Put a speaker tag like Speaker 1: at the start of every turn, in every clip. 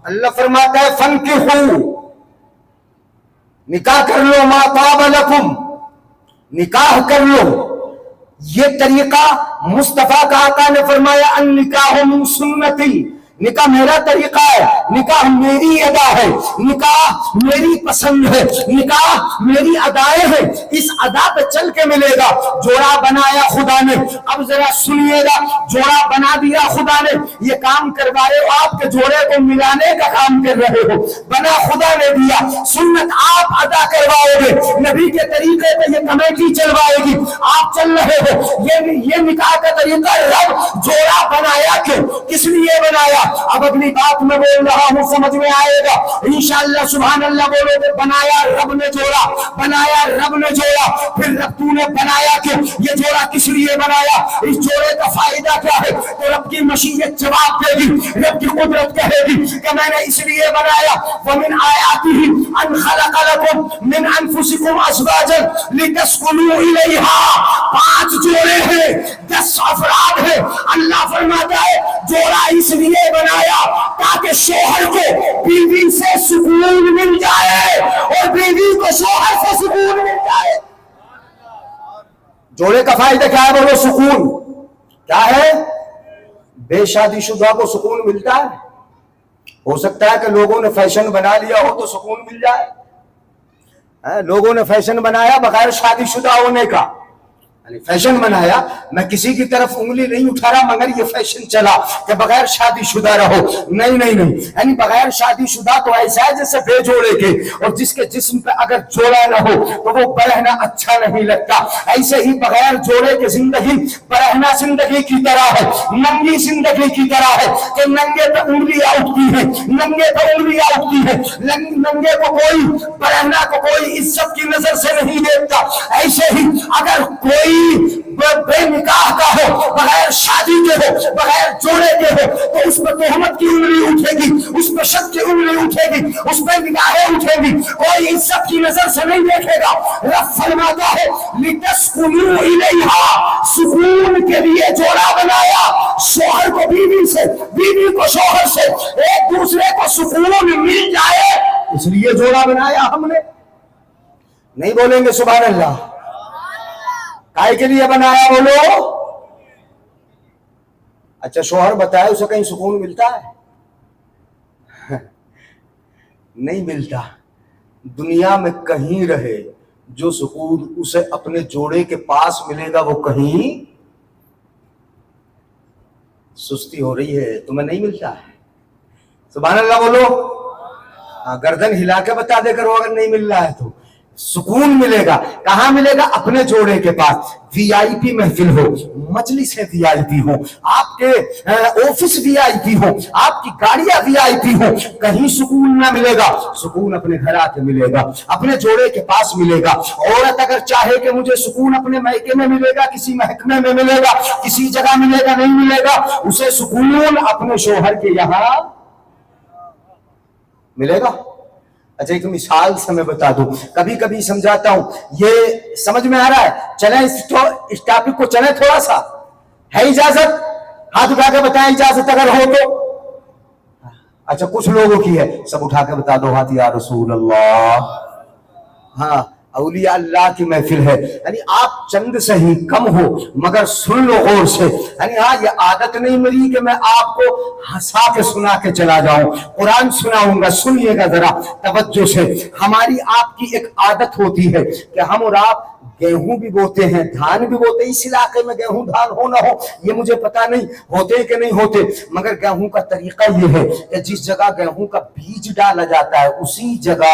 Speaker 1: اللہ فرماتا ہے فنکحوا، نکاح کر لو، ما طاب لکم، نکاح کر لو. یہ طریقہ مصطفیٰ کا آقا نے فرمایا النکاح من سنتی، نکاح میرا طریقہ ہے، نکاح میری ادا ہے، نکاح میری پسند ہے، نکاح میری ادائیں ہیں، اس ادا پہ چل کے ملے گا. جوڑا بنایا خدا نے. اب ذرا سنیے گا، جوڑا بنا دیا خدا نے، یہ کام کروائے ہو آپ کے جوڑے کو ملانے کا کام کر رہے ہو، بنا خدا نے دیا، سنت آپ ادا کرواؤ گے، نبی کے طریقے پہ یہ کمیٹی چلوائے گی، آپ چل رہے ہو. یہ نکاح کا طریقہ رب جوڑا بنایا کیوں، کس لیے بنایا؟ اب اگلی بات میں بول رہا ہوں، سمجھ میں آئے گا انشاءاللہ. سبحان اللہ بولو گے. بنایا رب نے جوڑا، بنایا رب نے جوڑا. پھر رب تو نے بنایا کہ یہ جوڑا کس لیے بنایا، اس جوڑے کا فائدہ کیا ہے؟ تو رب کی مشیت جواب دے گی، رب کی قدرت کہے گی کہ میں نے اس لیے بنایا. ومن آیاتہ ان خلق لکم من انفسکم ازواجا لتسکنوا الیہا. 5 جوڑے ہیں، 10 افراد ہیں. اللہ فرماتا ہے جوڑا اس لیے بنایا تاکہ شوہر کو بیوی سے سکون مل جائے اور بیوی کو شوہر سے سکون مل جائے. جوڑے کا فائدہ کیا ہے؟ بولو سکون. کیا ہے؟ بے شادی شدہ کو سکون ملتا ہے. ہو سکتا ہے کہ لوگوں نے فیشن بنا لیا ہو تو سکون مل جائے. لوگوں نے فیشن بنایا بغیر شادی شدہ ہونے کا، فیشن بنایا. میں کسی کی طرف انگلی نہیں اٹھا رہا، مگر یہ فیشن چلا کہ بغیر شادی شدہ رہو. نہیں، یعنی بغیر شادی شدہ تو ایسا ہے جیسے بے جوڑے کے، اور جس کے جسم پہ اگر جوڑا نہ ہو تو وہ برہنہ اچھا نہیں لگتا. ایسے ہی بغیر جوڑے کے زندگی برہنہ زندگی کی طرح ہے، ننگی زندگی کی طرح ہے کہ ننگے پہ انگلیاں اٹھتی ہیں، ننگے پہ انگلیاں اٹھتی ہیں. ننگے کو کوئی، برہنہ کو کوئی عزت کی نظر سے نہیں دیکھتا. ایسے ہی اگر کوئی بے نکاح کا ہو، بغیر شادی کے ہو، بغیر جوڑے کے ہو، تو اس پہ تہمت کی انگلی اٹھے گی، اس پہ شک کی انگلی اٹھے گی، اس پہ نگاہیں اٹھے گی، کوئی عزت کی نظر سے نہیں دیکھے گا. رب فرماتا ہے لتسکنوا الیہا، سکون کے لیے جوڑا بنایا. شوہر کو بیوی سے، بیوی کو شوہر سے، ایک دوسرے کو سکون مل جائے، اس لیے جوڑا بنایا ہم نے. نہیں بولیں گے سبحان اللہ؟ کائے کے لیے بنایا بولو؟ اچھا شوہر بتائے اسے کہیں سکون ملتا ہے؟ نہیں ملتا. دنیا میں کہیں رہے جو سکون اسے اپنے جوڑے کے پاس ملے گا وہ کہیں. سستی ہو رہی ہے، تمہیں نہیں ملتا ہے؟ سبحان اللہ بولو. گردن ہلا کے بتا دے کرو اگر نہیں مل رہا ہے تو. سکون ملے گا کہاں ملے گا؟ اپنے جوڑے کے پاس. وی آئی پی محفل ہو، مجلسیں وی آئی پی ہو، آپ کے آفس وی آئی پی ہو، آپ کی گاڑیاں وی آئی پی ہو، کہیں سکون نہ ملے گا. سکون اپنے گھر آ کے ملے گا، اپنے جوڑے کے پاس ملے گا. عورت اگر چاہے کہ مجھے سکون اپنے میکے میں ملے گا، کسی محکمے میں ملے گا، کسی جگہ ملے گا، نہیں ملے گا، اسے سکون اپنے شوہر کے یہاں ملے گا. اچھا ایک مثال سے میں بتا دوں، کبھی کبھی سمجھاتا ہوں. یہ سمجھ میں آ رہا ہے؟ چلیں اس ٹاپک کو چلیں تھوڑا سا. ہے اجازت؟ ہاتھ اٹھا کے بتائیں اجازت اگر ہو تو. اچھا کچھ لوگوں کی ہے، سب اٹھا کے بتا دو ہاتھ. یا رسول اللہ. ہاں اولیاء اللہ کی محفل ہے، یعنی آپ چند سے ہی کم ہو مگر سن لو غور سے. یعنی ہاں یہ عادت نہیں میری کہ میں آپ کو ہنسا کے سنا کے چلا جاؤں، قرآن سناؤں گا، سنیے گا ذرا توجہ سے. ہماری آپ کی ایک عادت ہوتی ہے کہ ہم اور آپ گیہوں بھی بوتے ہیں، دھان بھی بوتے ہیں. اس علاقے میں گیہوں دھان ہو نہ ہو یہ مجھے پتا نہیں، ہوتے کہ نہیں ہوتے، مگر گیہوں کا طریقہ یہ ہے کہ جس جگہ گیہوں کا بیج ڈالا جاتا ہے اسی جگہ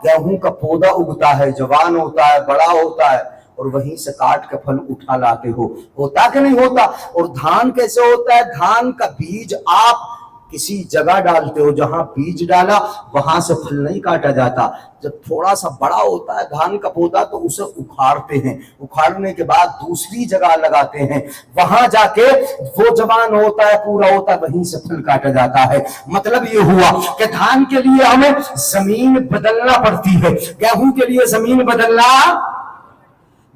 Speaker 1: گیہوں کا پودا اگتا ہے، جوان ہوتا ہے، بڑا ہوتا ہے، اور وہیں سے کاٹ کے پھل اٹھا لاتے ہو. ہوتا کہ نہیں ہوتا؟ اور دھان کیسے ہوتا ہے؟ دھان کا بیج آپ کسی جگہ ڈالتے ہو، جہاں بیج ڈالا وہاں سے پھل نہیں کاٹا جاتا. جب تھوڑا سا بڑا ہوتا ہے دھان کا پودا تو اسے اکھاڑتے ہیں، اکھاڑنے کے بعد دوسری جگہ لگاتے ہیں، وہاں جا کے وہ جوان ہوتا ہے، پورا ہوتا ہے، وہیں سے پھل کاٹا جاتا ہے. مطلب یہ ہوا کہ دھان کے لیے ہمیں زمین بدلنا پڑتی ہے، گیہوں کے لیے زمین بدلنا.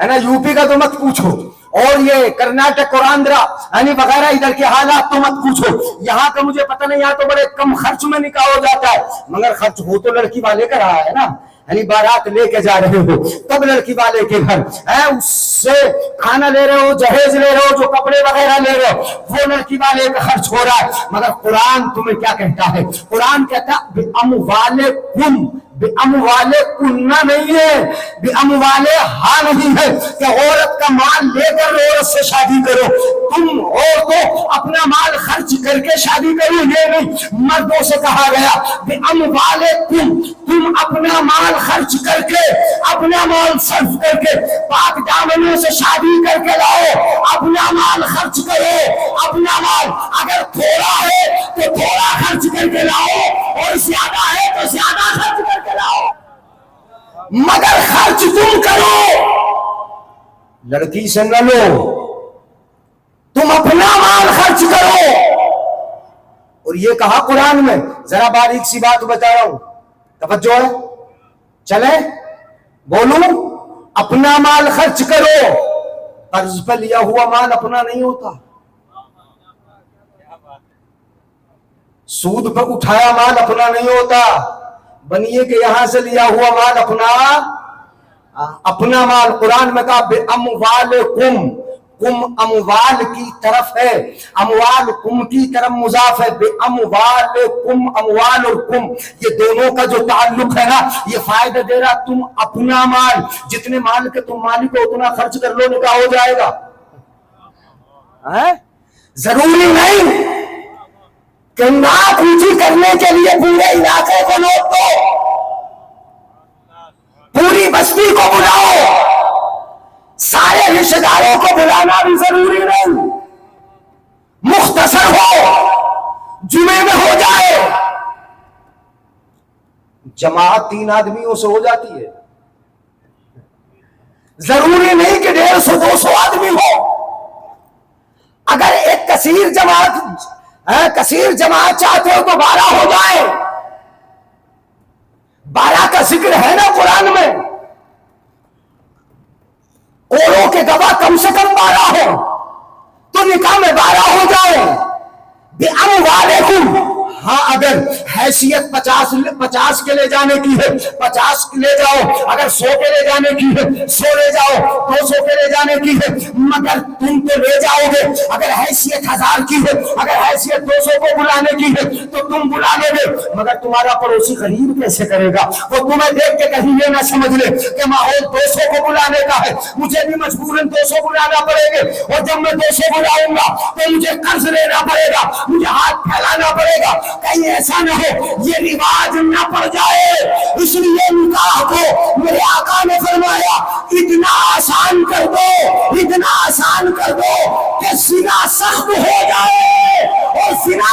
Speaker 1: ہے نا، یوپی کا تو مت پوچھو، اور یہ کرناٹک اور آندھرا یعنی وغیرہ ادھر کے حالات تو مت پوچھو. یہاں کا مجھے پتہ نہیں، یہاں تو بڑے کم خرچ میں نکاح ہو جاتا ہے، مگر خرچ ہو تو لڑکی والے کا رہا ہے نا. یعنی بارات لے کے جا رہے ہو تب لڑکی والے کے گھر اس سے کھانا لے رہے ہو، جہیز لے رہے ہو، جو کپڑے وغیرہ لے رہے ہو وہ لڑکی والے کا خرچ ہو رہا ہے. مگر قرآن تمہیں کیا کہتا ہے؟ قرآن کہتا ہے بِأَمْوَالِكُمْ، بِأَمْوَالِكُنَّ نہیں ہے، بِأَمْوَالِهَا نہیں ہے کہ عورت کا مال لے کر عورت سے شادی کرو. تم عورتوں اپنا مال خرچ کر کے شادی کرو، یہ نہیں، مردوں سے کہا گیا بِأَمْوَالِكُمْ، تم اپنا مال خرچ کر کے، اپنا مال صرف کر کے پاک دامنوں سے شادی کر کے لاؤ، اپنا مال خرچ کرو، اپنا مال اگر تھوڑا ہے تو تھوڑا خرچ کر کے لاؤ، اور زیادہ ہے تو زیادہ خرچ کر کے لاؤ، مگر خرچ تم کرو، لڑکی سے نہ لو، تم اپنا مال خرچ کرو. اور یہ کہا قرآن میں. ذرا باریک سی بات بتا رہا ہوں، توجہ ہے، چلے بولوں، اپنا مال خرچ کرو. قرض پہ لیا ہوا مال اپنا نہیں ہوتا، سود پہ اٹھایا مال اپنا نہیں ہوتا. بنیے کہ یہاں سے لیا ہوا مال اپنا مال. قرآن میں کہا بِأَمْوَالِكُمْ، کم اموال کی طرف ہے، اموال کم کی طرف مضاف ہے. بِأَمْوَالِكُمْ، اموال اور کم یہ دونوں کا جو تعلق ہے نا، یہ فائدہ دے رہا تم اپنا مال، جتنے مال کے تم مالک ہو اتنا خرچ کر لو، نکاح ہو جائے گا. ضروری نہیں کہ ناک اونچی کرنے کے لیے پورے علاقے کو نوٹ دو، پوری بستی کو بلاؤ، سارے رشتہ داروں کو بلانا بھی ضروری نہیں، مختصر ہو، جمعے میں ہو جائے. جماعت 3 آدمیوں سے ہو جاتی ہے، ضروری نہیں کہ 150 200 آدمی ہو. اگر ایک کثیر جماعت چاہتے ہو تو 12 ہو جائے. 12 کا ذکر ہے نا قرآن میں، اوروں کے گواہ کم سے کم 12 ہو تو نکاح میں 12 ہو جائے. بِأَمْوَالِكُمْ، ہاں اگر حیثیت 50 کے لے جانے کی ہے 50 لے جاؤ، اگر 100 کے لے جانے کی ہے 100 لے جاؤ، 200 کے لے جانے کی ہے، مگر تم تو لے جاؤ گے. اگر حیثیت 1000 کی ہے، اگر حیثیت 200 کو بلانے کی ہے تو تم بلا لے گے. مگر تمہارا پڑوسی غریب کیسے کرے گا؟ وہ تمہیں دیکھ کے کہیں یہ نہ سمجھ لے کہ ماحول 200 کو بلانے کا ہے، مجھے بھی مجبوراً 200 بلانا پڑے گا، اور جب میں 200 بلاؤں گا تو مجھے قرض لینا پڑے گا، مجھے ہاتھ پھیلانا پڑے گا. کہیں ایسا نہ ہو یہ رواج نہ پڑ جائے. اس لیے نکاح کو میرے آقا نے فرمایا اتنا آسان کر دو، اتنا آسان کر دو کہ زنا سخت ہو جائے، اور زنا